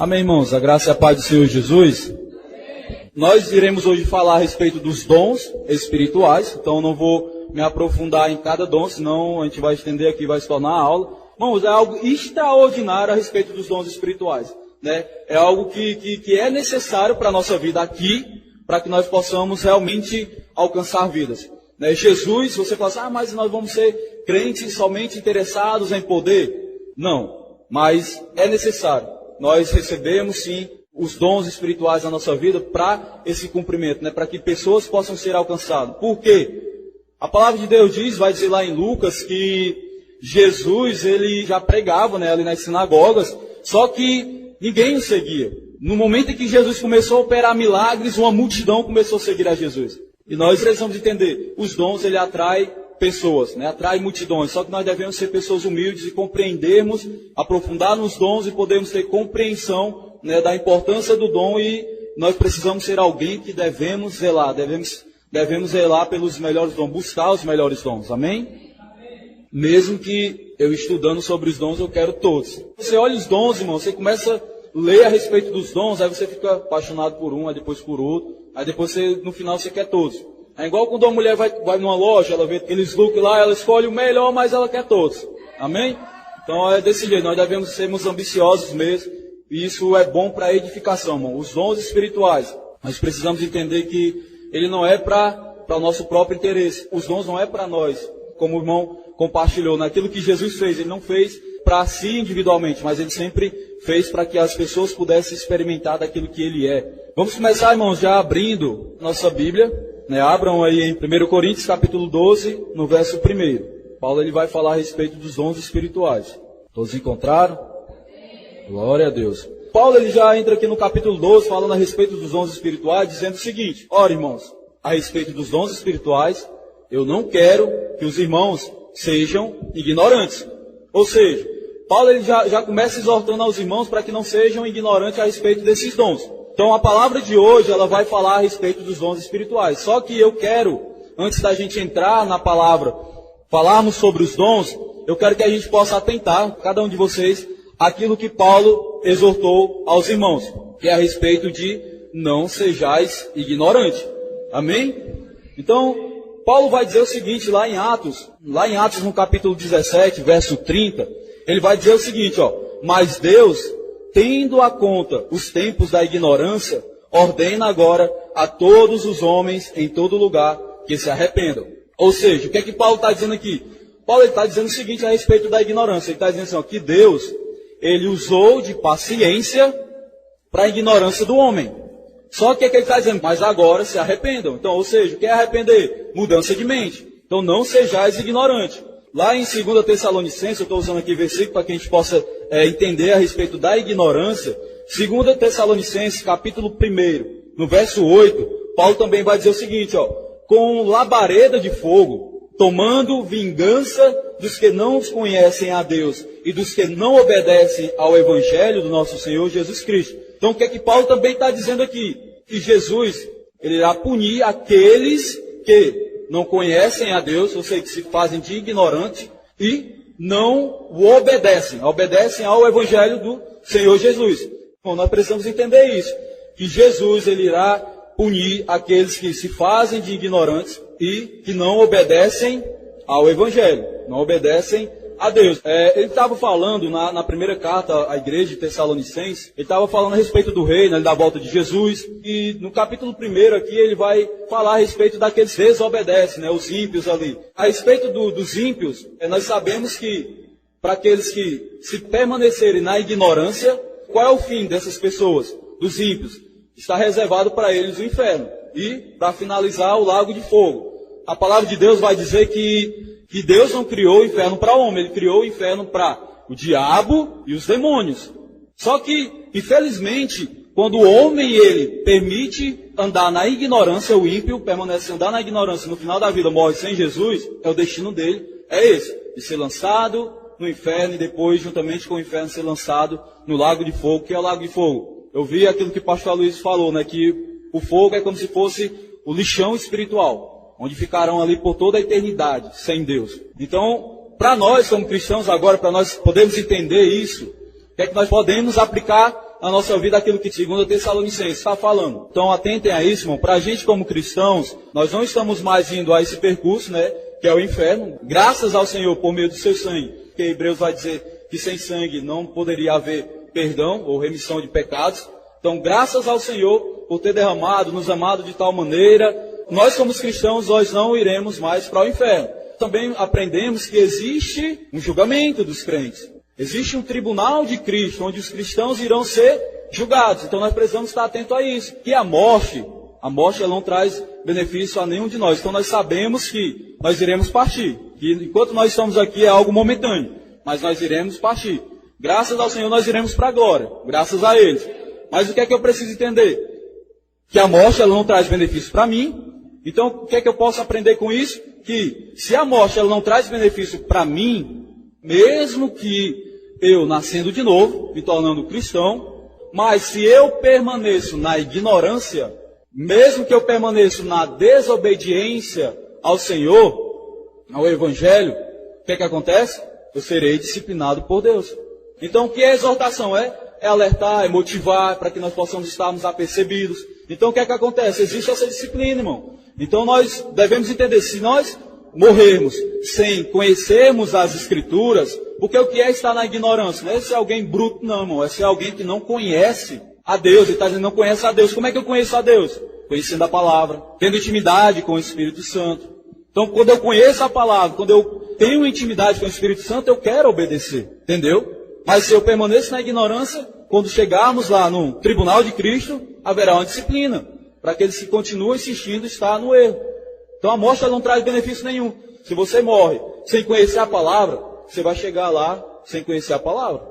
Amém, irmãos. A graça e a paz do Senhor Jesus. Nós iremos hoje falar a respeito dos dons espirituais, então não vou me aprofundar em cada dom, senão a gente vai estender aqui, vai se tornar a aula. Irmãos, é algo extraordinário a respeito dos dons espirituais, né? É algo que é necessário para a nossa vida aqui, para que nós possamos realmente alcançar vidas. Né? Jesus, você fala assim, mas nós vamos ser crentes somente interessados em poder? Não, mas é necessário. Nós recebemos sim os dons espirituais na nossa vida para esse cumprimento, né? Para que pessoas possam ser alcançadas. Por quê? A palavra de Deus vai dizer lá em Lucas que Jesus, ele já pregava, né, ali nas sinagogas, só que ninguém o seguia. No momento em que Jesus começou a operar milagres, uma multidão começou a seguir a Jesus. E nós precisamos entender, os dons, ele atrai pessoas, né? Atrai multidões, só que nós devemos ser pessoas humildes e compreendermos, aprofundar nos dons e podermos ter compreensão, né, da importância do dom, e nós precisamos ser alguém que devemos zelar, devemos zelar pelos melhores dons, buscar os melhores dons, amém? Mesmo que eu estudando sobre os dons, eu quero todos. Você olha os dons, irmão, você começa a ler a respeito dos dons, aí você fica apaixonado por um, aí depois por outro, aí depois no final você quer todos. É igual quando uma mulher vai numa loja, ela vê aqueles looks lá, ela escolhe o melhor, mas ela quer todos, amém? Então é desse jeito, nós devemos sermos ambiciosos mesmo. E isso é bom para a edificação, irmão. Os dons espirituais, nós precisamos entender que ele não é para o nosso próprio interesse. Os dons não é para nós, como o irmão compartilhou. Naquilo que Jesus fez, ele não fez para si individualmente, mas ele sempre fez para que as pessoas pudessem experimentar daquilo que ele é. Vamos começar, irmãos, já abrindo nossa Bíblia, né? Abram aí em 1 Coríntios, capítulo 12, no verso 1. Paulo ele vai falar a respeito dos dons espirituais. Todos encontraram? Glória a Deus. Paulo ele já entra aqui no capítulo 12, falando a respeito dos dons espirituais, dizendo o seguinte: ora, irmãos, a respeito dos dons espirituais, eu não quero que os irmãos sejam ignorantes. Ou seja, Paulo ele já começa exortando aos irmãos para que não sejam ignorantes a respeito desses dons. Então a palavra de hoje, ela vai falar a respeito dos dons espirituais. Só que eu quero, antes da gente entrar na palavra, falarmos sobre os dons, eu quero que a gente possa atentar, cada um de vocês, aquilo que Paulo exortou aos irmãos, que é a respeito de não sejais ignorantes. Amém? Então, Paulo vai dizer o seguinte lá em Atos no capítulo 17, verso 30, ele vai dizer o seguinte, mas Deus, tendo a conta os tempos da ignorância, ordena agora a todos os homens em todo lugar que se arrependam. Ou seja, o que é que Paulo está dizendo aqui? Paulo está dizendo o seguinte a respeito da ignorância, ele está dizendo assim, que Deus, ele usou de paciência para a ignorância do homem. Só que é que ele está dizendo, mas agora se arrependam. Então, ou seja, o que é arrepender? Mudança de mente. Então, não sejais ignorantes. Lá em 2 Tessalonicenses, eu estou usando aqui versículo para que a gente possa entender a respeito da ignorância. 2 Tessalonicenses, capítulo 1, no verso 8, Paulo também vai dizer o seguinte, com labareda de fogo, tomando vingança dos que não conhecem a Deus e dos que não obedecem ao Evangelho do nosso Senhor Jesus Cristo. Então o que é que Paulo também está dizendo aqui? Que Jesus, ele irá punir aqueles que não conhecem a Deus, ou seja, que se fazem de ignorante e não o obedecem ao Evangelho do Senhor Jesus. Bom, nós precisamos entender isso, que Jesus, ele irá punir aqueles que se fazem de ignorantes e que não obedecem ao Evangelho, não obedecem a Deus. Ele estava falando na primeira carta à igreja de Tessalonicenses, ele estava falando a respeito do reino, da volta de Jesus, e no capítulo 1 aqui ele vai falar a respeito daqueles que desobedecem, né, os ímpios ali. A respeito dos ímpios, nós sabemos que para aqueles que se permanecerem na ignorância, qual é o fim dessas pessoas, dos ímpios? Está reservado para eles o inferno e, para finalizar, o lago de fogo. A palavra de Deus vai dizer que Deus não criou o inferno para o homem, Ele criou o inferno para o diabo e os demônios. Só que, infelizmente, quando o homem ele permite andar na ignorância, o ímpio permanece andar na ignorância, no final da vida morre sem Jesus, o destino dele é esse, de ser lançado no inferno e depois, juntamente com o inferno, ser lançado no lago de fogo, que é o lago de fogo. Eu vi aquilo que o pastor Luiz falou, né, que o fogo é como se fosse o lixão espiritual, onde ficarão ali por toda a eternidade, sem Deus. Então, para nós, como cristãos agora, para nós podermos entender isso, o que é que nós podemos aplicar na nossa vida aquilo que 2 Tessalonicenses está falando. Então atentem a isso, irmão. Para a gente como cristãos, nós não estamos mais indo a esse percurso, né, que é o inferno. Graças ao Senhor por meio do seu sangue. Porque Hebreus vai dizer que sem sangue não poderia haver perdão ou remissão de pecados. Então graças ao Senhor por ter derramado, nos amado de tal maneira, nós como cristãos, nós não iremos mais para o inferno. Também aprendemos que existe um julgamento dos crentes. Existe um tribunal de Cristo, onde os cristãos irão ser julgados. Então nós precisamos estar atentos a isso. Que a morte ela não traz benefício a nenhum de nós. Então nós sabemos que nós iremos partir. Que enquanto nós estamos aqui é algo momentâneo, mas nós iremos partir. Graças ao Senhor nós iremos para a glória, graças a Ele. Mas o que é que eu preciso entender? Que a morte ela não traz benefício para mim. Então o que é que eu posso aprender com isso? Que se a morte ela não traz benefício para mim, mesmo que eu nascendo de novo, me tornando cristão, mas se eu permaneço na ignorância, mesmo que eu permaneça na desobediência ao Senhor, ao Evangelho, o que é que acontece? Eu serei disciplinado por Deus. Então o que é a exortação? É alertar, é motivar, para que nós possamos estarmos apercebidos. Então o que é que acontece? Existe essa disciplina, irmão. Então nós devemos entender, se nós morrermos sem conhecermos as Escrituras, porque o que é estar na ignorância? Não é ser alguém bruto, não, irmão. É ser alguém que não conhece a Deus. Ele está dizendo, não conhece a Deus. Como é que eu conheço a Deus? Conhecendo a palavra, tendo intimidade com o Espírito Santo. Então, quando eu conheço a palavra, quando eu tenho intimidade com o Espírito Santo, eu quero obedecer. Entendeu? Mas se eu permaneço na ignorância, quando chegarmos lá no tribunal de Cristo, haverá uma disciplina, para aqueles que continuam insistindo estar no erro. Então a morte ela não traz benefício nenhum. Se você morre sem conhecer a palavra, você vai chegar lá sem conhecer a palavra.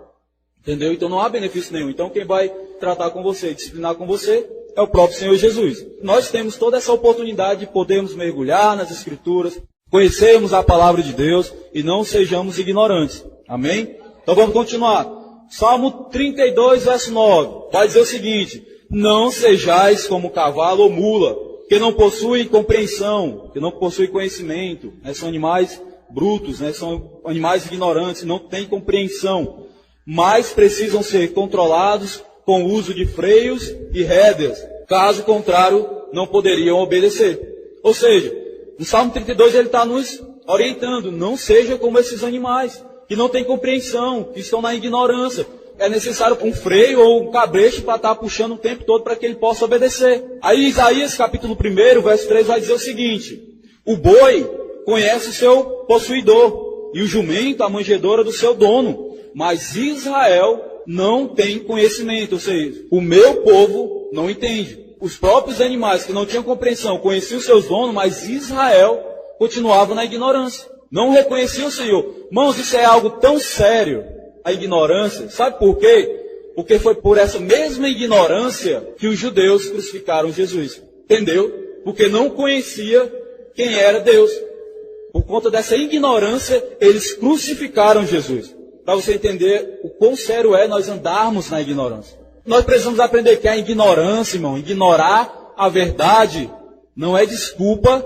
Entendeu? Então não há benefício nenhum. Então quem vai tratar com você, disciplinar com você, é o próprio Senhor Jesus. Nós temos toda essa oportunidade de podermos mergulhar nas Escrituras, conhecermos a palavra de Deus e não sejamos ignorantes. Amém? Então vamos continuar. Salmo 32, verso 9. Vai dizer o seguinte: não sejais como cavalo ou mula, que não possuem compreensão, que não possuem conhecimento. São animais brutos, são animais ignorantes, não têm compreensão. Mas precisam ser controlados com o uso de freios e rédeas. Caso contrário, não poderiam obedecer. Ou seja, no Salmo 32 ele está nos orientando, não seja como esses animais, que não têm compreensão, que estão na ignorância. É necessário um freio ou um cabresto para estar puxando o tempo todo para que ele possa obedecer. Aí Isaías capítulo 1, verso 3 vai dizer o seguinte: o boi conhece o seu possuidor, e o jumento a manjedoura do seu dono, mas Israel não tem conhecimento, ou seja, o meu povo não entende. Os próprios animais que não tinham compreensão conheciam os seus donos, mas Israel continuava na ignorância. Não reconhecia o Senhor. Irmãos, isso é algo tão sério, a ignorância. Sabe por quê? Porque foi por essa mesma ignorância que os judeus crucificaram Jesus. Entendeu? Porque não conhecia quem era Deus. Por conta dessa ignorância, eles crucificaram Jesus. Para você entender o quão sério é nós andarmos na ignorância. Nós precisamos aprender que a ignorância, irmão, ignorar a verdade não é desculpa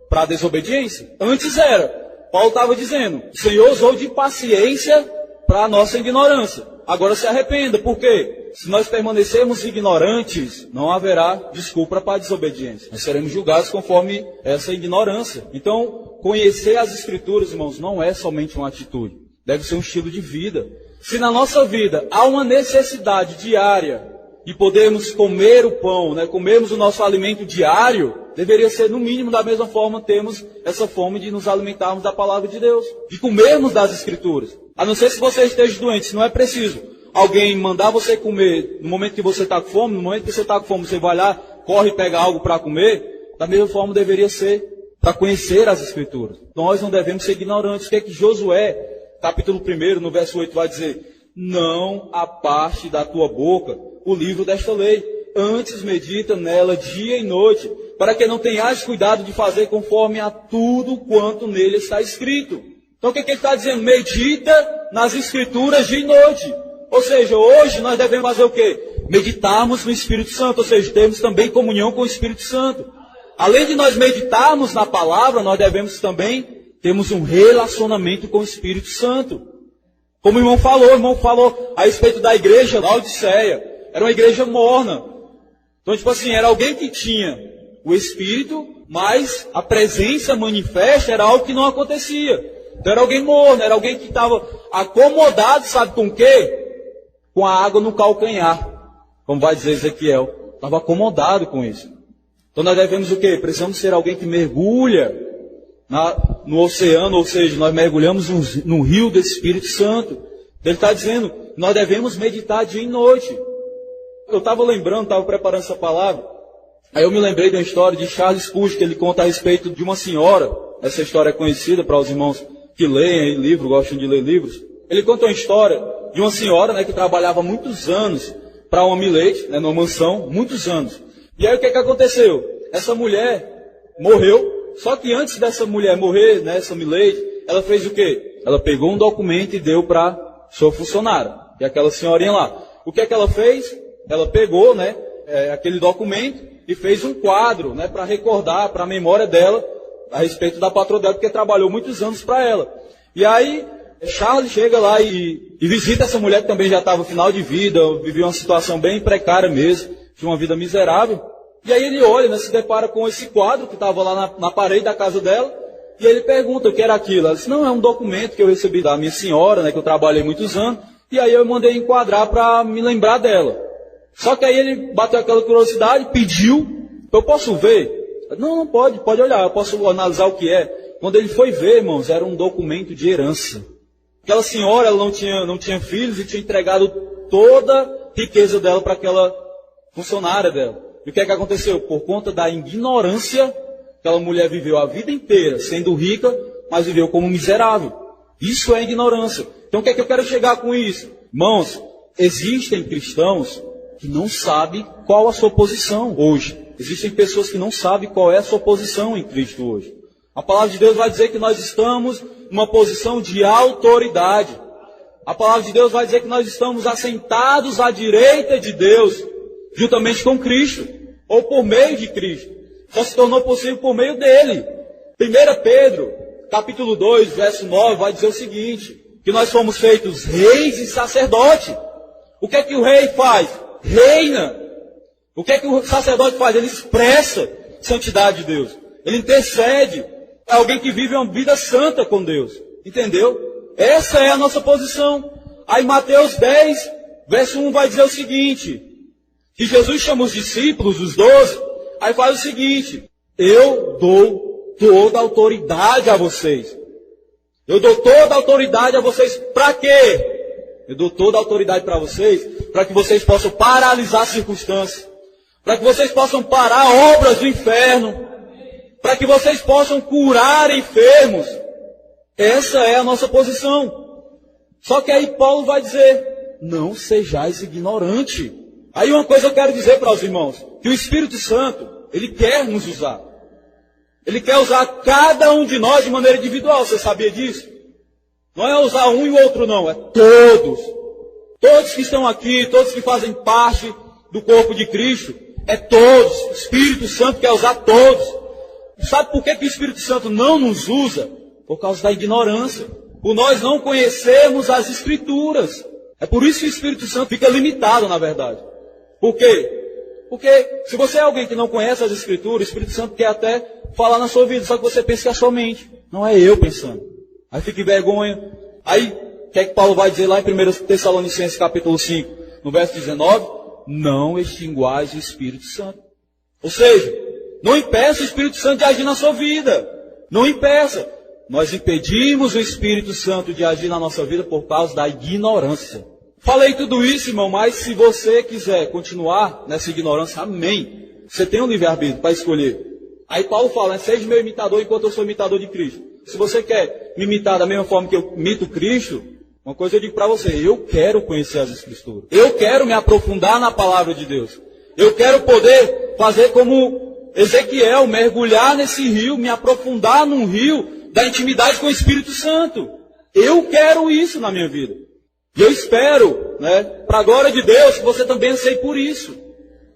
para a desobediência. Antes era. Paulo estava dizendo, o Senhor usou de paciência para a nossa ignorância. Agora se arrependa, por quê? Se nós permanecermos ignorantes, não haverá desculpa para a desobediência. Nós seremos julgados conforme essa ignorância. Então, conhecer as Escrituras, irmãos, não é somente uma atitude. Deve ser um estilo de vida. Se na nossa vida há uma necessidade diária de podermos comer o pão, comermos o nosso alimento diário, deveria ser, no mínimo, da mesma forma, termos essa fome de nos alimentarmos da palavra de Deus, de comermos das Escrituras. A não ser se você esteja doente, se não é preciso alguém mandar você comer no momento que você está com fome, no momento que você está com fome, você vai lá, corre e pega algo para comer, da mesma forma deveria ser para conhecer as Escrituras. Nós não devemos ser ignorantes. O que é que Josué, capítulo 1, no verso 8, vai dizer? Não aparte da tua boca o livro desta lei, antes medita nela dia e noite, para que não tenhas cuidado de fazer conforme a tudo quanto nele está escrito. Então o que ele está dizendo? Medita nas Escrituras dia e noite. Ou seja, hoje nós devemos fazer o quê? Meditarmos no Espírito Santo, ou seja, termos também comunhão com o Espírito Santo. Além de nós meditarmos na palavra, nós devemos também termos um relacionamento com o Espírito Santo. Como o irmão falou a respeito da igreja da Laodiceia. Era uma igreja morna. Então, tipo assim, era alguém que tinha o Espírito, mas a presença manifesta era algo que não acontecia. Então era alguém morno, era alguém que estava acomodado, sabe com o quê? Com a água no calcanhar, como vai dizer Ezequiel. Estava acomodado com isso. Então nós devemos o quê? Precisamos ser alguém que mergulha no oceano, ou seja, nós mergulhamos no rio do Espírito Santo. Ele está dizendo, nós devemos meditar dia e noite. Eu estava lembrando, estava preparando essa palavra, aí eu me lembrei de uma história de Charles Spurgeon, que ele conta a respeito de uma senhora. Essa história é conhecida para os irmãos que leem livro, gostam de ler livros. Ele conta uma história de uma senhora, né, que trabalhava muitos anos para uma Milady, né, numa mansão, muitos anos. E aí o que aconteceu? Essa mulher morreu, só que antes dessa mulher morrer, né, essa Milady, ela fez o quê? Ela pegou um documento e deu para sua funcionária, que é aquela senhorinha lá. O que ela fez? Ela pegou, né, aquele documento e fez um quadro, né, para recordar, para a memória dela, a respeito da patroa dela, porque trabalhou muitos anos para ela. E aí, Charles chega lá e visita essa mulher que também já estava no final de vida, vivia uma situação bem precária mesmo, tinha uma vida miserável. E aí ele olha, né, se depara com esse quadro que estava lá na parede da casa dela, e ele pergunta o que era aquilo. Ela disse, não, é um documento que eu recebi da minha senhora, né, que eu trabalhei muitos anos, e aí eu mandei enquadrar para me lembrar dela. Só que aí ele bateu aquela curiosidade, pediu, eu posso ver? Não pode olhar, eu posso analisar o que é. Quando ele foi ver, irmãos, era um documento de herança. Aquela senhora, ela não tinha filhos e tinha entregado toda a riqueza dela para aquela funcionária dela. E o que aconteceu? Por conta da ignorância, aquela mulher viveu a vida inteira sendo rica, mas viveu como miserável. Isso é ignorância. Então o que é que eu quero chegar com isso? Irmãos, existem cristãos que não sabem qual a sua posição hoje. Existem pessoas que não sabem qual é a sua posição em Cristo hoje. A palavra de Deus vai dizer que nós estamos numa posição de autoridade. A palavra de Deus vai dizer que nós estamos assentados à direita de Deus, juntamente com Cristo, ou por meio de Cristo. Só se tornou possível por meio dele. 1 Pedro, capítulo 2, verso 9, vai dizer o seguinte, que nós fomos feitos reis e sacerdotes. O que é que o rei faz? Reina. O que é que o sacerdote faz? Ele expressa a santidade de Deus. Ele intercede. É alguém que vive uma vida santa com Deus. Entendeu? Essa é a nossa posição. Aí Mateus 10, verso 1 vai dizer o seguinte, que Jesus chama os discípulos, os 12, aí faz o seguinte, eu dou toda a autoridade a vocês. Eu dou toda a autoridade a vocês para quê? Eu dou toda a autoridade para vocês, para que vocês possam paralisar circunstâncias, para que vocês possam parar obras do inferno, para que vocês possam curar enfermos. Essa é a nossa posição. Só que aí Paulo vai dizer, não sejais ignorante. Aí uma coisa eu quero dizer para os irmãos, que o Espírito Santo, ele quer nos usar. Ele quer usar cada um de nós de maneira individual, você sabia disso? Não é usar um e o outro não, é todos. Todos que estão aqui, todos que fazem parte do corpo de Cristo, é todos. O Espírito Santo quer usar todos. Sabe por que o Espírito Santo não nos usa? Por causa da ignorância. Por nós não conhecermos as Escrituras. É por isso que o Espírito Santo fica limitado, na verdade. Por quê? Porque se você é alguém que não conhece as Escrituras, o Espírito Santo quer até falar na sua vida, só que você pensa que é a sua mente. Não é eu pensando. Aí fica em vergonha. Aí, o que é que Paulo vai dizer lá em 1 Tessalonicenses capítulo 5, no verso 19? Não extinguais o Espírito Santo. Ou seja, não impeça o Espírito Santo de agir na sua vida. Não impeça. Nós impedimos o Espírito Santo de agir na nossa vida por causa da ignorância. Falei tudo isso, irmão, mas se você quiser continuar nessa ignorância, amém. Você tem um livre-arbítrio para escolher. Aí Paulo fala, seja meu imitador enquanto eu sou imitador de Cristo. Se você quer me imitar da mesma forma que eu imito Cristo, uma coisa eu digo para você, eu quero conhecer as Escrituras. Eu quero me aprofundar na palavra de Deus. Eu quero poder fazer como Ezequiel, mergulhar nesse rio, me aprofundar num rio da intimidade com o Espírito Santo. Eu quero isso na minha vida. E eu espero, né, para a glória de Deus, que você também anseie por isso.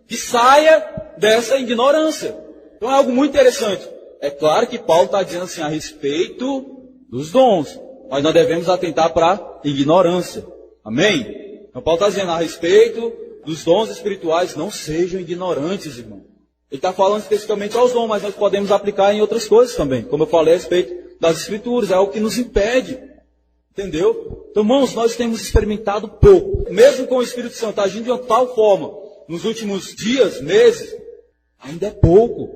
Que saia dessa ignorância. Então é algo muito interessante. É claro que Paulo está dizendo assim a respeito dos dons, mas nós devemos atentar para a ignorância. Amém? Então Paulo está dizendo a respeito dos dons espirituais, não sejam ignorantes, irmão. Ele está falando especificamente aos dons, mas nós podemos aplicar em outras coisas também. Como eu falei a respeito das Escrituras, é algo que nos impede. Entendeu? Então, irmãos, nós temos experimentado pouco. Mesmo com o Espírito Santo agindo de uma tal forma, nos últimos dias, meses, ainda é pouco.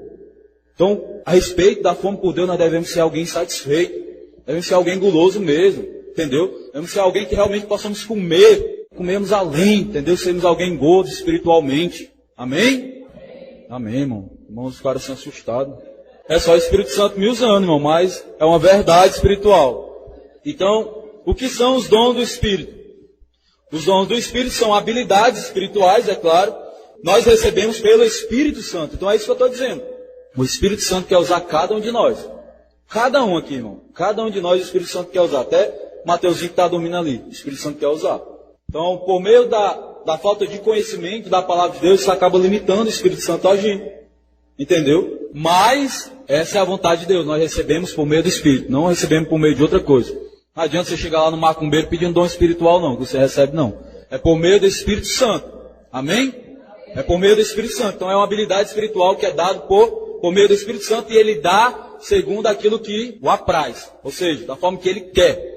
Então, a respeito da fome por Deus, nós devemos ser alguém satisfeito. Devemos ser alguém guloso mesmo. Entendeu? Devemos ser alguém que realmente possamos comermos além, entendeu? Sermos alguém gordo espiritualmente. Amém? Amém, irmão. Irmãos, os caras são assustados. É só o Espírito Santo me usando, irmão, mas é uma verdade espiritual. Então, o que são os dons do Espírito? Os dons do Espírito são habilidades espirituais, é claro. Nós recebemos pelo Espírito Santo. Então é isso que eu estou dizendo. O Espírito Santo quer usar cada um de nós. Cada um aqui, irmão. Cada um de nós o Espírito Santo quer usar. Até Mateuzinho que está dormindo ali. O Espírito Santo quer usar. Então, por meio da falta de conhecimento da palavra de Deus, isso acaba limitando o Espírito Santo a agir. Entendeu? Mas essa é a vontade de Deus. Nós recebemos por meio do Espírito. Não recebemos por meio de outra coisa. Não adianta você chegar lá no macumbeiro pedindo dom espiritual, não. Que você recebe, não. É por meio do Espírito Santo. Amém? É por meio do Espírito Santo. Então é uma habilidade espiritual que é dada por meio do Espírito Santo. E ele dá segundo aquilo que o apraz. Ou seja, da forma que ele quer.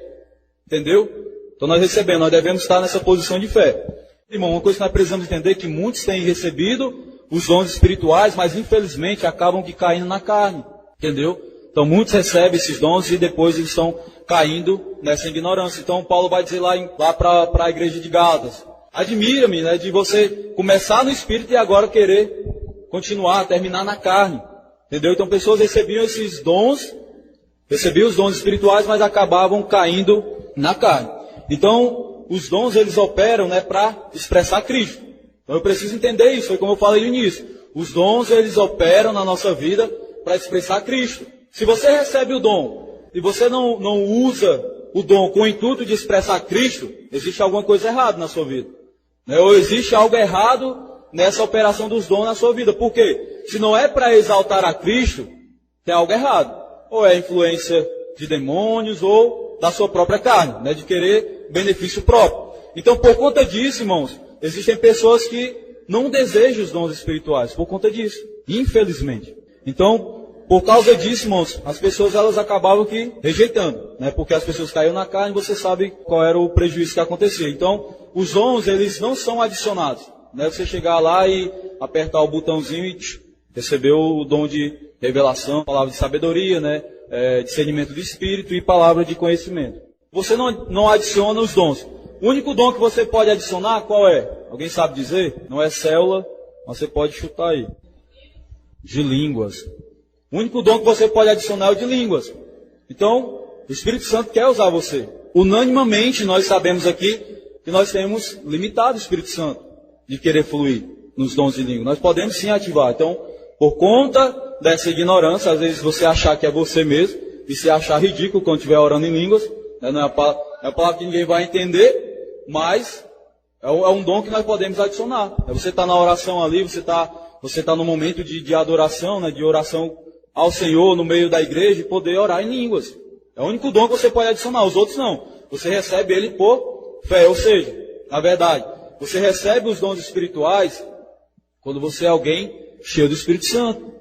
Entendeu? Então nós recebemos, nós devemos estar nessa posição de fé. Irmão, uma coisa que nós precisamos entender é que muitos têm recebido os dons espirituais, mas infelizmente acabam que caindo na carne. Entendeu? Então muitos recebem esses dons e depois eles estão caindo nessa ignorância. Então Paulo vai dizer lá para a igreja de Gálatas: admira-me, né, de você começar no Espírito e agora querer continuar, terminar na carne. Entendeu? Então pessoas recebiam esses dons, recebiam os dons espirituais, mas acabavam caindo na carne. Então, os dons, eles operam, né, para expressar Cristo. Então, eu preciso entender isso, foi como eu falei no início. Os dons, eles operam na nossa vida para expressar Cristo. Se você recebe o dom e você não usa o dom com o intuito de expressar Cristo, existe alguma coisa errada na sua vida. Né? Ou existe algo errado nessa operação dos dons na sua vida. Por quê? Se não é para exaltar a Cristo, tem algo errado. Ou é influência de demônios, ou da sua própria carne, né, de querer benefício próprio. Então, por conta disso, irmãos, existem pessoas que não desejam os dons espirituais, por conta disso, infelizmente. Então, por causa disso, irmãos, as pessoas elas acabavam que rejeitando, né, porque as pessoas caíram na carne, você sabe qual era o prejuízo que acontecia. Então, os dons, eles não são adicionados. Não é você chegar lá e apertar o botãozinho e receber o dom de revelação, palavra de sabedoria, né, discernimento do Espírito e palavra de conhecimento. Você não adiciona os dons. O único dom que você pode adicionar, qual é? Alguém sabe dizer? Não é célula, mas você pode chutar aí. De línguas. O único dom que você pode adicionar é o de línguas. Então, o Espírito Santo quer usar você. Unanimamente, nós sabemos aqui que nós temos limitado o Espírito Santo de querer fluir nos dons de língua. Nós podemos sim ativar. Então, por conta dessa ignorância, às vezes você achar que é você mesmo, e se achar ridículo quando estiver orando em línguas, né? Não é a palavra que ninguém vai entender, mas é um dom que nós podemos adicionar. Você está na oração ali, você está no momento de adoração, né? De oração ao Senhor no meio da igreja e poder orar em línguas. É o único dom que você pode adicionar, os outros não. Você recebe ele por fé, ou seja, na verdade, você recebe os dons espirituais quando você é alguém cheio do Espírito Santo.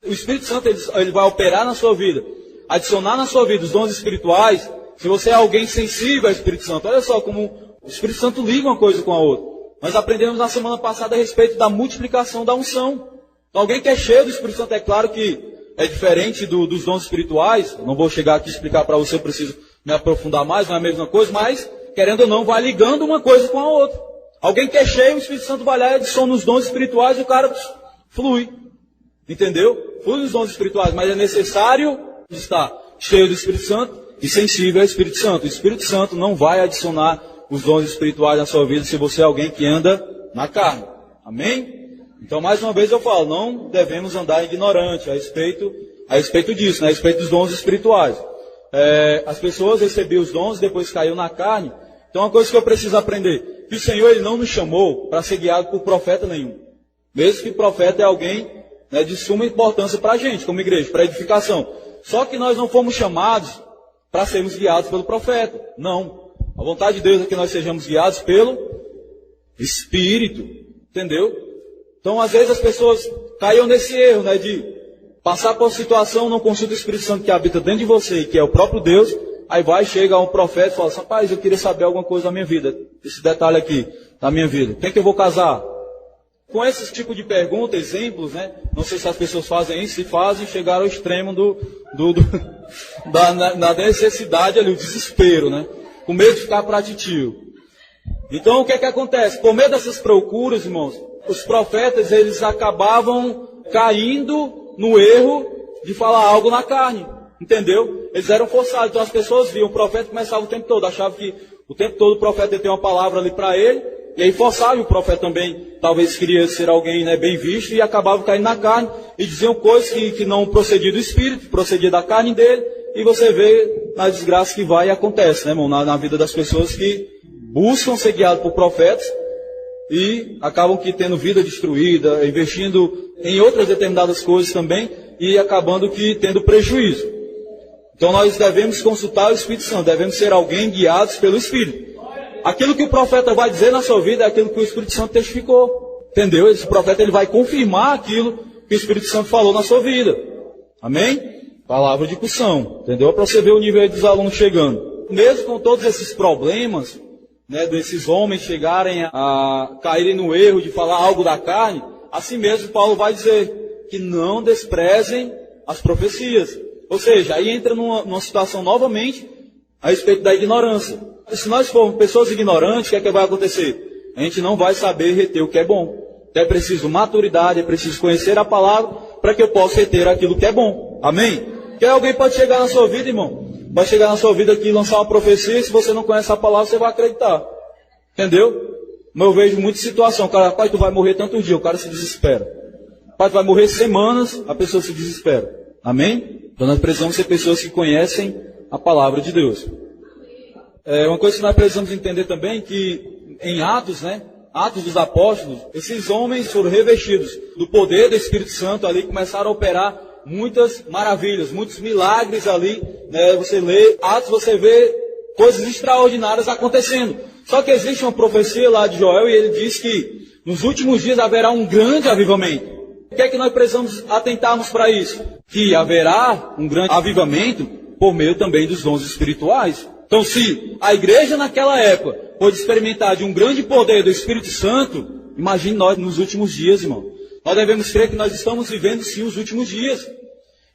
O Espírito Santo ele vai operar na sua vida, adicionar na sua vida os dons espirituais, se você é alguém sensível ao Espírito Santo. Olha só como o Espírito Santo liga uma coisa com a outra. Nós aprendemos na semana passada a respeito da multiplicação da unção. Então, alguém que é cheio do Espírito Santo, é claro que é diferente dos dons espirituais. Eu não vou chegar aqui e explicar para você, eu preciso me aprofundar mais, não é a mesma coisa, mas, querendo ou não, vai ligando uma coisa com a outra. Alguém que é cheio, o Espírito Santo vai lá e adiciona os dons espirituais e o cara flui. Entendeu? Flui nos dons espirituais, mas é necessário estar cheio do Espírito Santo e sensível ao Espírito Santo. O Espírito Santo não vai adicionar os dons espirituais na sua vida se você é alguém que anda na carne. Amém? Então, mais uma vez eu falo, não devemos andar ignorante a respeito disso, né? A respeito dos dons espirituais. As pessoas recebiam os dons, depois caiu na carne. Então, uma coisa que eu preciso aprender, que o Senhor ele não nos chamou para ser guiado por profeta nenhum. Mesmo que profeta é alguém, né, de suma importância para a gente, como igreja, para edificação. Só que nós não fomos chamados para sermos guiados pelo profeta. Não. A vontade de Deus é que nós sejamos guiados pelo Espírito. Entendeu? Então, às vezes as pessoas caíam nesse erro, né, de passar por situação, não consulta o Espírito Santo que habita dentro de você, que é o próprio Deus, aí vai, chega um profeta e fala assim, rapaz, eu queria saber alguma coisa da minha vida, esse detalhe aqui da minha vida, quem que eu vou casar? Com esse tipo de pergunta, exemplos, né, não sei se as pessoas fazem isso, se fazem, chegaram ao extremo da necessidade ali, o desespero, né, com medo de ficar pra titio. Então, o que é que acontece? Por meio dessas procuras, irmãos, os profetas, eles acabavam caindo no erro de falar algo na carne, entendeu? Eles eram forçados, então as pessoas viam, o profeta começava o tempo todo, achava que o tempo todo o profeta ia ter uma palavra ali para ele, e aí forçava, e o profeta também, talvez queria ser alguém, né, bem visto, e acabava caindo na carne, e diziam coisas que não procediam do espírito, procedia da carne dele, e você vê na desgraça que vai e acontece, né, irmão, na vida das pessoas que buscam ser guiados por profetas, e acabam que tendo vida destruída, investindo em outras determinadas coisas também, e acabando que tendo prejuízo. Então nós devemos consultar o Espírito Santo, devemos ser alguém guiados pelo Espírito. Aquilo que o profeta vai dizer na sua vida é aquilo que o Espírito Santo testificou. Entendeu? Esse profeta ele vai confirmar aquilo que o Espírito Santo falou na sua vida. Amém? Palavra de cussão. Entendeu? Para você ver o nível dos alunos chegando. Mesmo com todos esses problemas, né, desses homens chegarem a caírem no erro de falar algo da carne, assim mesmo Paulo vai dizer que não desprezem as profecias. Ou seja, aí entra numa situação novamente a respeito da ignorância. Se nós formos pessoas ignorantes, o que é que vai acontecer? A gente não vai saber reter o que é bom. Então é preciso maturidade, é preciso conhecer a palavra para que eu possa reter aquilo que é bom. Amém? Que alguém pode chegar na sua vida, irmão, vai chegar na sua vida aqui e lançar uma profecia, e se você não conhece a palavra, você vai acreditar. Entendeu? Mas eu vejo muita situação, o cara, pai, tu vai morrer tantos dias, o cara se desespera. Pai, tu vai morrer semanas, a pessoa se desespera. Amém? Então nós precisamos ser pessoas que conhecem a palavra de Deus. Uma coisa que nós precisamos entender também, que em Atos, né, Atos dos Apóstolos, esses homens foram revestidos do poder do Espírito Santo ali, começaram a operar muitas maravilhas, muitos milagres ali, né? Você lê Atos, você vê coisas extraordinárias acontecendo. Só que existe uma profecia lá de Joel e ele diz que nos últimos dias haverá um grande avivamento. O que é que nós precisamos atentarmos para isso? Que haverá um grande avivamento por meio também dos dons espirituais. Então, se a igreja naquela época pôde experimentar de um grande poder do Espírito Santo, imagine nós nos últimos dias, irmão. Nós devemos crer que nós estamos vivendo sim os últimos dias.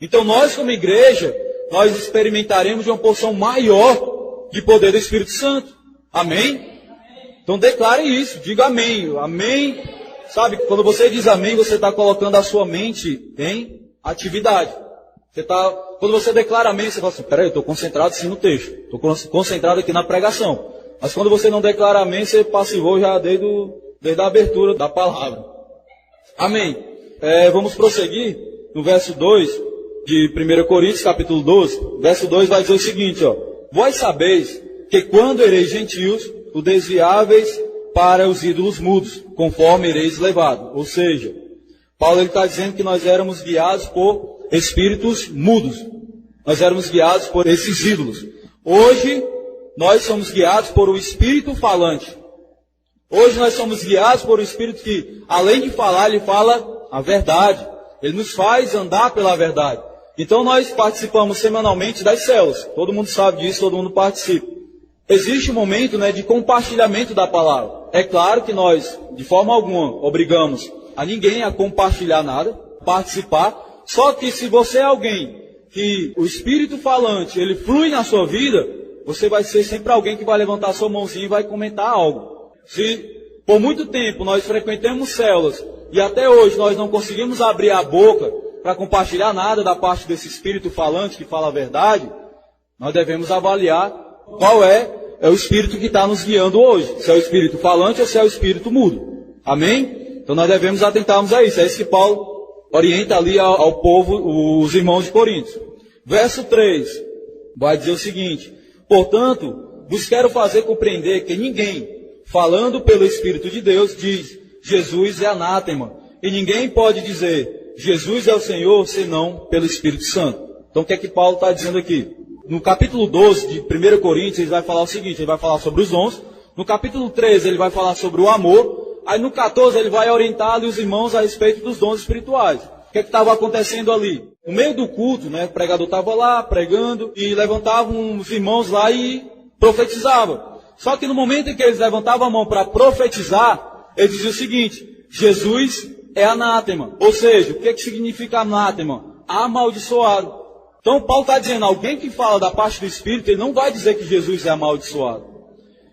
Então nós como igreja, nós experimentaremos de uma porção maior de poder do Espírito Santo. Amém? Então declare isso, diga amém. Amém. Sabe, quando você diz amém, você está colocando a sua mente em atividade. Quando você declara amém, você fala assim, peraí, eu estou concentrado sim no texto. Estou concentrado aqui na pregação. Mas quando você não declara amém, você passivou já desde a abertura da palavra. Amém. Vamos prosseguir no verso 2 de 1 Coríntios, capítulo 12. Verso 2 vai dizer o seguinte, ó. Vós sabeis que quando ereis gentios, o desviáveis para os ídolos mudos, conforme ereis levado. Ou seja, Paulo está dizendo que nós éramos guiados por espíritos mudos. Nós éramos guiados por esses ídolos. Hoje, nós somos guiados por um espírito falante. Hoje nós somos guiados por um Espírito que, além de falar, ele fala a verdade. Ele nos faz andar pela verdade. Então nós participamos semanalmente das células. Todo mundo sabe disso, todo mundo participa. Existe um momento, né, de compartilhamento da palavra. É claro que nós, de forma alguma, obrigamos a ninguém a compartilhar nada, participar. Só que se você é alguém que o Espírito falante, ele flui na sua vida, você vai ser sempre alguém que vai levantar a sua mãozinha e vai comentar algo. Se por muito tempo nós frequentamos células e até hoje nós não conseguimos abrir a boca para compartilhar nada da parte desse espírito falante que fala a verdade, nós devemos avaliar qual é o espírito que está nos guiando hoje. Se é o espírito falante ou se é o espírito mudo. Amém? Então nós devemos atentarmos a isso. É isso que Paulo orienta ali ao povo, os irmãos de Corinto. Verso 3 vai dizer o seguinte: portanto, vos quero fazer compreender que ninguém, falando pelo Espírito de Deus, diz, Jesus é anátema. E ninguém pode dizer, Jesus é o Senhor, senão pelo Espírito Santo. Então o que é que Paulo está dizendo aqui? No capítulo 12 de 1 Coríntios, ele vai falar o seguinte, ele vai falar sobre os dons. No capítulo 13, ele vai falar sobre o amor. Aí no 14 ele vai orientar ali os irmãos a respeito dos dons espirituais. O que estava acontecendo ali? No meio do culto, né, o pregador estava lá pregando e levantavam os irmãos lá e profetizavam. Só que no momento em que eles levantavam a mão para profetizar, eles diziam o seguinte: Jesus é anátema. Ou seja, o que significa anátema? Amaldiçoado. Então Paulo está dizendo, alguém que fala da parte do Espírito, ele não vai dizer que Jesus é amaldiçoado.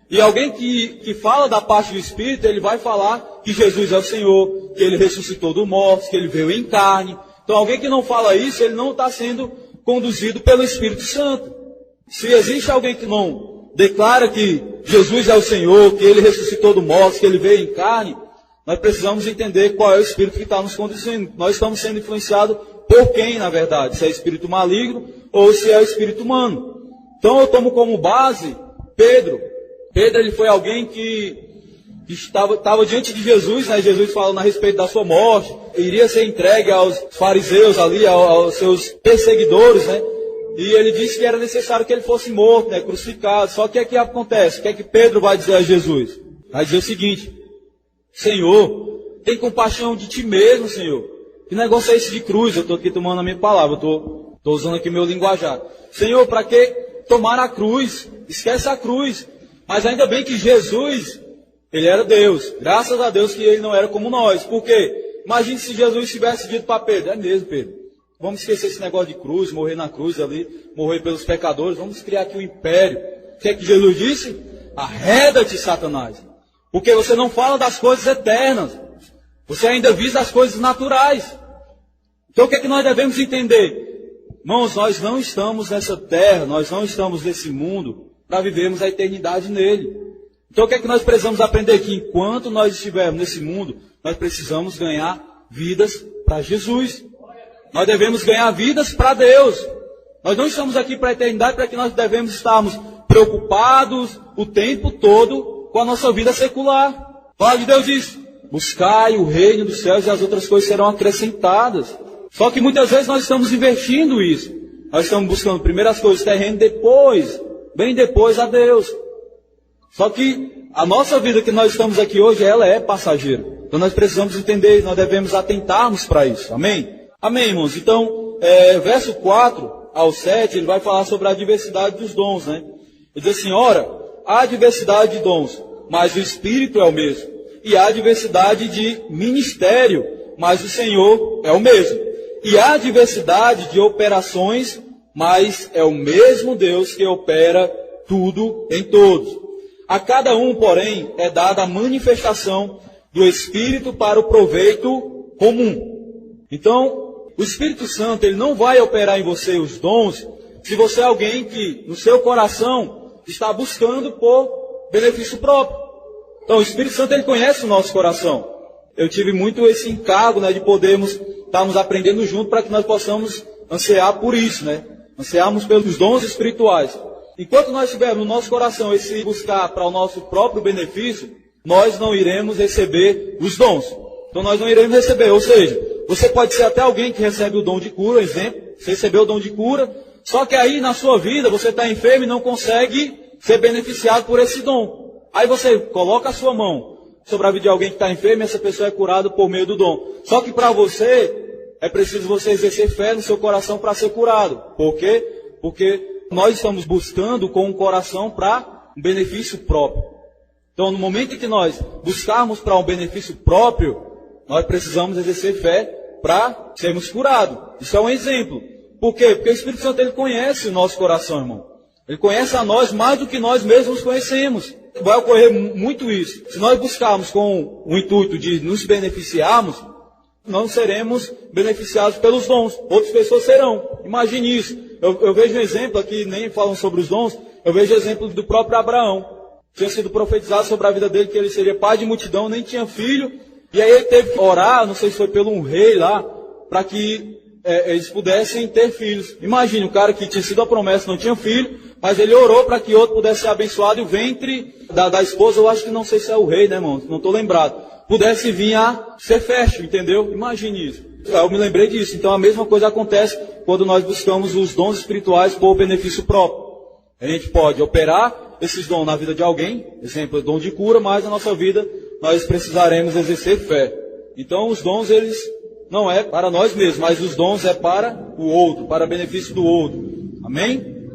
E alguém que fala da parte do Espírito, ele vai falar que Jesus é o Senhor, que ele ressuscitou dos mortos, que ele veio em carne. Então alguém que não fala isso, ele não está sendo conduzido pelo Espírito Santo. Se existe alguém que não declara que Jesus é o Senhor, que ele ressuscitou dos mortos, que ele veio em carne, nós precisamos entender qual é o Espírito que está nos conduzindo. Nós estamos sendo influenciados por quem, na verdade? Se é espírito maligno ou se é o espírito humano. Então eu tomo como base Pedro. Pedro, ele foi alguém que estava diante de Jesus, né? Jesus falando a respeito da sua morte, iria ser entregue aos fariseus ali, aos seus perseguidores, né? E ele disse que era necessário que ele fosse morto, né? Crucificado. Só que o que acontece? O que é que Pedro vai dizer a Jesus? Vai dizer o seguinte: Senhor, tem compaixão de ti mesmo, Senhor. Que negócio é esse de cruz? Eu estou aqui tomando a minha palavra, estou usando aqui meu linguajar. Senhor, para que tomar a cruz? Esquece a cruz. Mas ainda bem que Jesus, ele era Deus. Graças a Deus que ele não era como nós. Por quê? Imagine se Jesus tivesse dito para Pedro: é mesmo, Pedro, vamos esquecer esse negócio de cruz, morrer na cruz ali, morrer pelos pecadores, vamos criar aqui um império. O que é que Jesus disse? Arreda-te, Satanás. Porque você não fala das coisas eternas. Você ainda visa as coisas naturais. Então o que é que nós devemos entender? Irmãos, nós não estamos nessa terra, nós não estamos nesse mundo para vivermos a eternidade nele. Então o que é que nós precisamos aprender? Que enquanto nós estivermos nesse mundo, nós precisamos ganhar vidas para Jesus. Nós devemos ganhar vidas para Deus. Nós não estamos aqui para a eternidade, para que nós devemos estarmos preocupados o tempo todo com a nossa vida secular. A palavra de Deus diz: buscai o reino dos céus e as outras coisas serão acrescentadas. Só que muitas vezes nós estamos invertindo isso. Nós estamos buscando primeiro as coisas terrenas, depois, bem depois a Deus. Só que a nossa vida que nós estamos aqui hoje, ela é passageira. Então nós precisamos entender, nós devemos atentarmos para isso. Amém? Amém, irmãos? Então, verso 4 ao 7, ele vai falar sobre a diversidade dos dons, né? Ele diz assim: ora, há diversidade de dons, mas o Espírito é o mesmo. E há diversidade de ministério, mas o Senhor é o mesmo. E há diversidade de operações, mas é o mesmo Deus que opera tudo em todos. A cada um, porém, é dada a manifestação do Espírito para o proveito comum. Então, o Espírito Santo, ele não vai operar em você os dons se você é alguém que, no seu coração, está buscando por benefício próprio. Então, o Espírito Santo, ele conhece o nosso coração. Eu tive muito esse encargo, né, de podermos estarmos aprendendo junto para que nós possamos ansiar por isso, né? Ansiarmos pelos dons espirituais. Enquanto nós tivermos no nosso coração esse buscar para o nosso próprio benefício, nós não iremos receber os dons. Então, nós não iremos receber. Ou seja, você pode ser até alguém que recebe o dom de cura, exemplo. Você recebeu o dom de cura, só que aí na sua vida você está enfermo e não consegue ser beneficiado por esse dom. Aí você coloca a sua mão sobre a vida de alguém que está enfermo e essa pessoa é curada por meio do dom. Só que para você, é preciso você exercer fé no seu coração para ser curado. Por quê? Porque nós estamos buscando com o coração para um benefício próprio. Então, no momento em que nós buscarmos para um benefício próprio, nós precisamos exercer fé para sermos curados. Isso é um exemplo. Por quê? Porque o Espírito Santo, ele conhece o nosso coração, irmão. Ele conhece a nós mais do que nós mesmos conhecemos. Vai ocorrer muito isso. Se nós buscarmos com o intuito de nos beneficiarmos, não seremos beneficiados pelos dons. Outras pessoas serão. Imagine isso. Eu vejo um exemplo aqui, nem falam sobre os dons, eu vejo o exemplo do próprio Abraão. Tinha sido profetizado sobre a vida dele que ele seria pai de multidão, nem tinha filho. E aí ele teve que orar, não sei se foi pelo um rei lá, para que eles pudessem ter filhos. Imagine, um cara que tinha sido a promessa, não tinha filho, mas ele orou para que outro pudesse ser abençoado e o ventre da esposa, eu acho que não sei se é o rei, né, irmão? Não estou lembrado. Pudesse vir a ser fértil, entendeu? Imagine isso. Eu me lembrei disso. Então a mesma coisa acontece quando nós buscamos os dons espirituais por benefício próprio. A gente pode operar esses dons na vida de alguém, exemplo, dom de cura, mas na nossa vida nós precisaremos exercer fé. Então os dons, eles não é para nós mesmos, mas os dons é para o outro, para benefício do outro. Amém?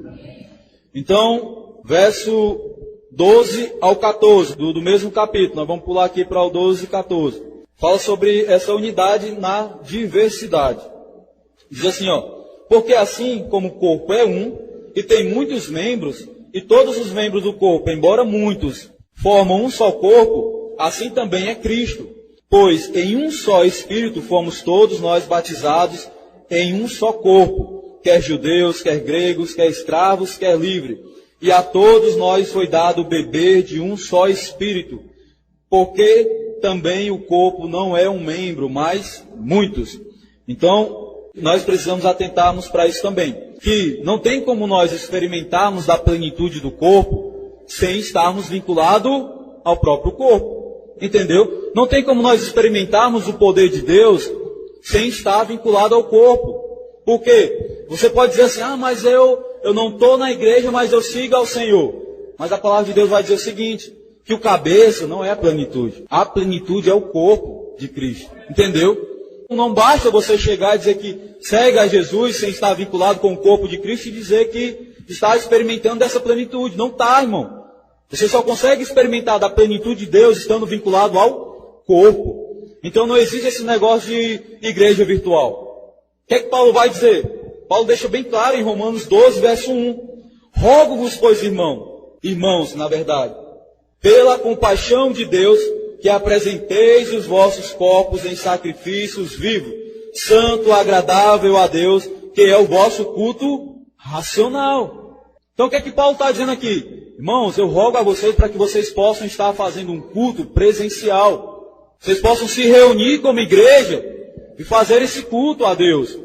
Então, verso 12 ao 14, do mesmo capítulo. Nós vamos pular aqui para o 12 e 14. Fala sobre essa unidade na diversidade. Diz assim, porque assim como o corpo é um, e tem muitos membros, e todos os membros do corpo, embora muitos, formam um só corpo, assim também é Cristo. Pois em um só Espírito fomos todos nós batizados em um só corpo, quer judeus, quer gregos, quer escravos, quer livres. E a todos nós foi dado beber de um só Espírito, porque também o corpo não é um membro, mas muitos. Então, nós precisamos atentarmos para isso também, que não tem como nós experimentarmos da plenitude do corpo sem estarmos vinculados ao próprio corpo. Entendeu? Não tem como nós experimentarmos o poder de Deus sem estar vinculado ao corpo. Por quê? Você pode dizer assim, mas eu não estou na igreja, mas eu sigo ao Senhor. Mas a palavra de Deus vai dizer o seguinte, que o cabeça não é a plenitude. A plenitude é o corpo de Cristo. Entendeu? Não basta você chegar e dizer que segue a Jesus sem estar vinculado com o corpo de Cristo e dizer que está experimentando dessa plenitude. Não está, irmão. Você só consegue experimentar da plenitude de Deus estando vinculado ao corpo. Então não existe esse negócio de igreja virtual. O que é que Paulo vai dizer? Paulo deixa bem claro em Romanos 12, verso 1. Rogo-vos, pois, irmãos, na verdade, pela compaixão de Deus, que apresenteis os vossos corpos em sacrifícios vivos, santo, agradável a Deus, que é o vosso culto racional. Então o que é que Paulo está dizendo aqui? Irmãos, eu rogo a vocês para que vocês possam estar fazendo um culto presencial. Vocês possam se reunir como igreja e fazer esse culto a Deus.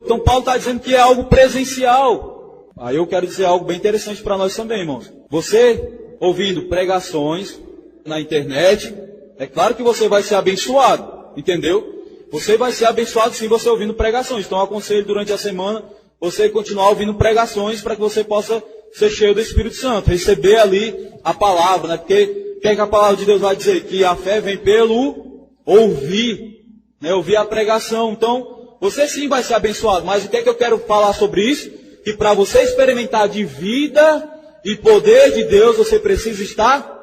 Então Paulo está dizendo que é algo presencial. Aí eu quero dizer algo bem interessante para nós também, irmãos. Você ouvindo pregações na internet, é claro que você vai ser abençoado, entendeu? Você vai ser abençoado sim você ouvindo pregações. Então eu aconselho durante a semana você continuar ouvindo pregações para que você possa ser cheio do Espírito Santo, receber ali a palavra, né? Porque o que é que a palavra de Deus vai dizer? Que a fé vem pelo ouvir, né? Ouvir a pregação. Então, você sim vai ser abençoado, mas o que é que eu quero falar sobre isso? Que para você experimentar de vida e poder de Deus, você precisa estar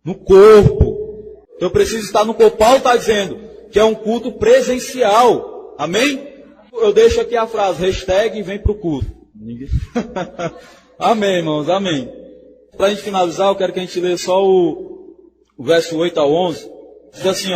no corpo. Então, precisa estar no corpo. Paulo está dizendo que é um culto presencial. Amém? Eu deixo aqui a frase, hashtag vem pro culto. Amém, irmãos, amém. Para a gente finalizar, eu quero que a gente leia só o verso 8 ao 11. Diz assim,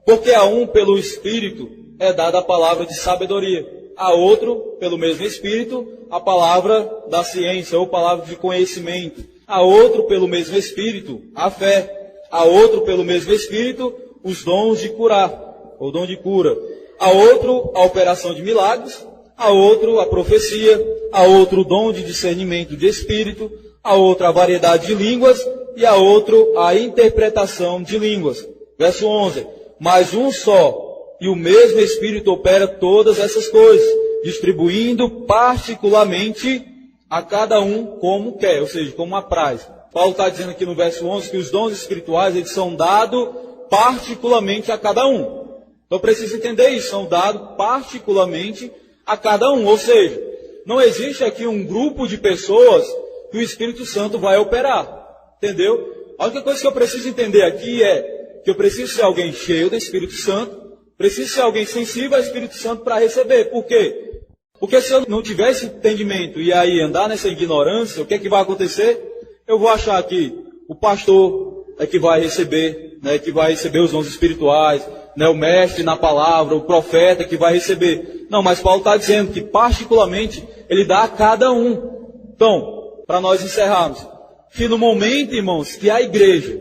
porque a um pelo Espírito é dada a palavra de sabedoria, a outro pelo mesmo Espírito a palavra da ciência ou palavra de conhecimento, a outro pelo mesmo Espírito a fé, a outro pelo mesmo Espírito os dons de curar, ou dom de cura, a outro a operação de milagres, a outro a profecia, a outro o dom de discernimento de espírito, a outro a variedade de línguas e a outro a interpretação de línguas. Verso 11. Mas um só e o mesmo Espírito opera todas essas coisas, distribuindo particularmente a cada um como quer, ou seja, como apraz. Paulo está dizendo aqui no verso 11 que os dons espirituais eles são dados particularmente a cada um. Então precisa entender isso, são dados particularmente a cada um, ou seja, não existe aqui um grupo de pessoas que o Espírito Santo vai operar, entendeu? A única coisa que eu preciso entender aqui é que eu preciso ser alguém cheio do Espírito Santo, preciso ser alguém sensível ao Espírito Santo para receber. Por quê? Porque se eu não tiver esse entendimento e aí andar nessa ignorância, o que é que vai acontecer? Eu vou achar que o pastor é que vai receber, né, que vai receber os dons espirituais, né, o mestre na palavra, o profeta que vai receber. Não, mas Paulo está dizendo que particularmente ele dá a cada um. Então, para nós encerrarmos, que no momento, irmãos, que a igreja,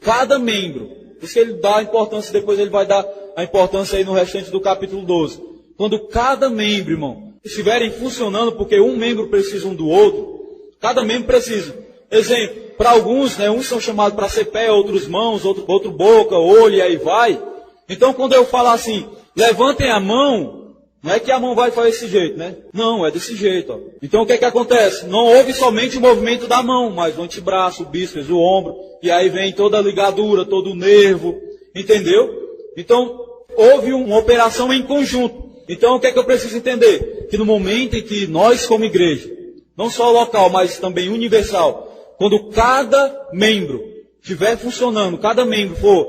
cada membro, por isso que ele dá a importância, depois ele vai dar a importância aí no restante do capítulo 12. Quando cada membro, irmão, estiverem funcionando, porque um membro precisa um do outro, cada membro precisa. Exemplo, para alguns, né, uns são chamados para ser pé, outros mãos, outro boca, olho, e aí vai. Então, quando eu falar assim, levantem a mão, Não é que a mão vai fazer desse jeito, né? Não, é desse jeito. Ó. Então o que é que acontece? Não houve somente o movimento da mão, mas o antebraço, o bíceps, o ombro, e aí vem toda a ligadura, todo o nervo, entendeu? Então houve uma operação em conjunto. Então o que é que eu preciso entender? Que no momento em que nós como igreja, não só local, mas também universal, quando cada membro estiver funcionando, cada membro for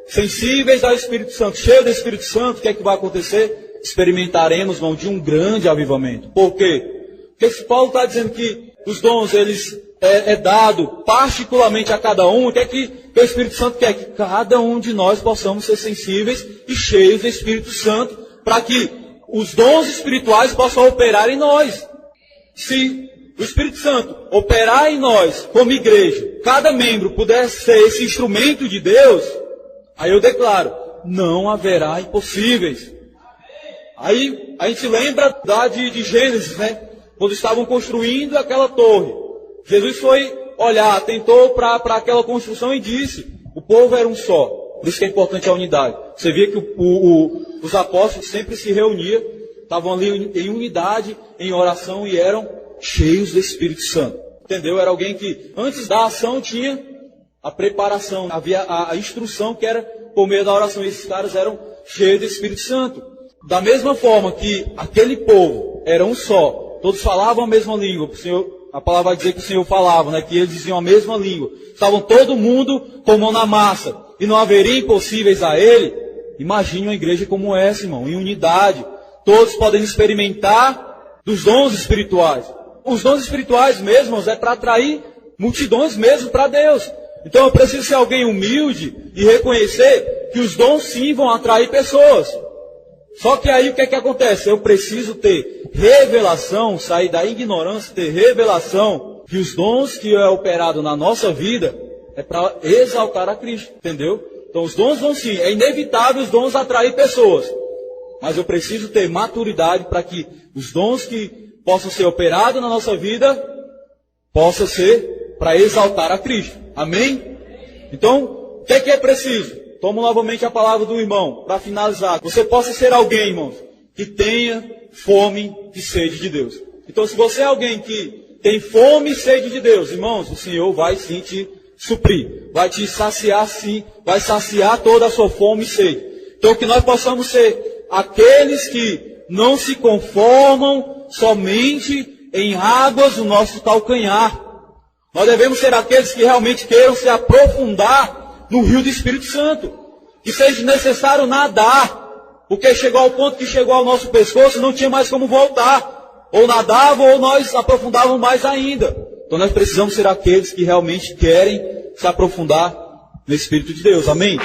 sensíveis ao Espírito Santo, cheio do Espírito Santo, o que é que vai acontecer? Experimentaremos, irmão, de um grande avivamento. Por quê? Porque se Paulo está dizendo que os dons, eles é dado particularmente a cada um, o que é que o Espírito Santo quer? Que cada um de nós possamos ser sensíveis e cheios do Espírito Santo, para que os dons espirituais possam operar em nós. Se o Espírito Santo operar em nós, como igreja, cada membro puder ser esse instrumento de Deus, aí eu declaro, não haverá impossíveis. Aí a gente lembra de Gênesis, né? Quando estavam construindo aquela torre. Jesus foi olhar, atentou para aquela construção e disse, o povo era um só. Por isso que é importante a unidade. Você via que os apóstolos sempre se reuniam, estavam ali em unidade, em oração e eram cheios do Espírito Santo. Entendeu? Era alguém que antes da ação tinha a preparação, havia a instrução que era por meio da oração. E esses caras eram cheios do Espírito Santo. Da mesma forma que aquele povo era um só, todos falavam a mesma língua, a palavra vai dizer que o Senhor falava, né, que eles diziam a mesma língua, estavam todo mundo com mão na massa, e não haveria impossíveis a ele. Imagine uma igreja como essa, irmão, em unidade, todos podem experimentar dos dons espirituais. Os dons espirituais mesmo, irmãos, é para atrair multidões mesmo para Deus. Então eu preciso ser alguém humilde e reconhecer que os dons sim vão atrair pessoas. Só que aí o que é que acontece? Eu preciso ter revelação, sair da ignorância, ter revelação que os dons que é operado na nossa vida é para exaltar a Cristo, entendeu? Então os dons vão sim, é inevitável os dons atrair pessoas. Mas eu preciso ter maturidade para que os dons que possam ser operados na nossa vida possam ser para exaltar a Cristo. Amém? Então, o que é preciso? Tomo novamente a palavra do irmão, para finalizar. Você possa ser alguém, irmãos, que tenha fome e sede de Deus. Então, se você é alguém que tem fome e sede de Deus, irmãos, o Senhor vai sim te suprir. Vai te saciar sim, vai saciar toda a sua fome e sede. Então, que nós possamos ser aqueles que não se conformam somente em águas do nosso calcanhar. Nós devemos ser aqueles que realmente queiram se aprofundar no rio do Espírito Santo, que seja necessário nadar, porque chegou ao ponto que chegou ao nosso pescoço, não tinha mais como voltar, ou nadava ou nós aprofundávamos mais ainda. Então nós precisamos ser aqueles que realmente querem se aprofundar no Espírito de Deus, amém?